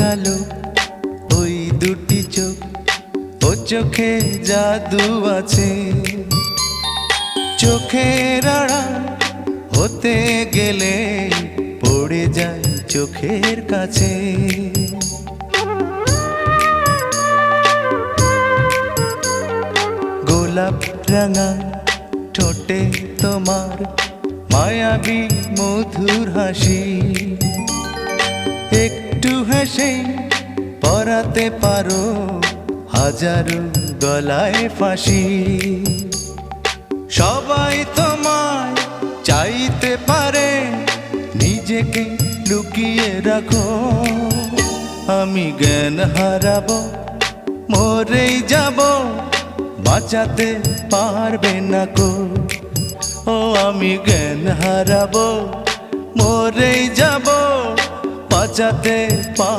কালো ওই দুটি চোখ, ও চোখে জাদু আছে। চোখের আড়াল হতে গেলে পড়ে যায় চোখের কাছে। গোলাপ রাঙা ঠোঁটে তোমার মায়াবী মধুর হাসি, একটু হেসে পরাতে পারো হাজারো গলায় ফাঁসি। সবাই তোমায় চাইতে পারে, নিজেকে লুকিয়ে রাখো। আমি জ্ঞান হারাবো, মরেই যাব, বাঁচাতে পারবে না কো। ও আমি জ্ঞান হারাবো, মরেই যাব, বাঁচাতে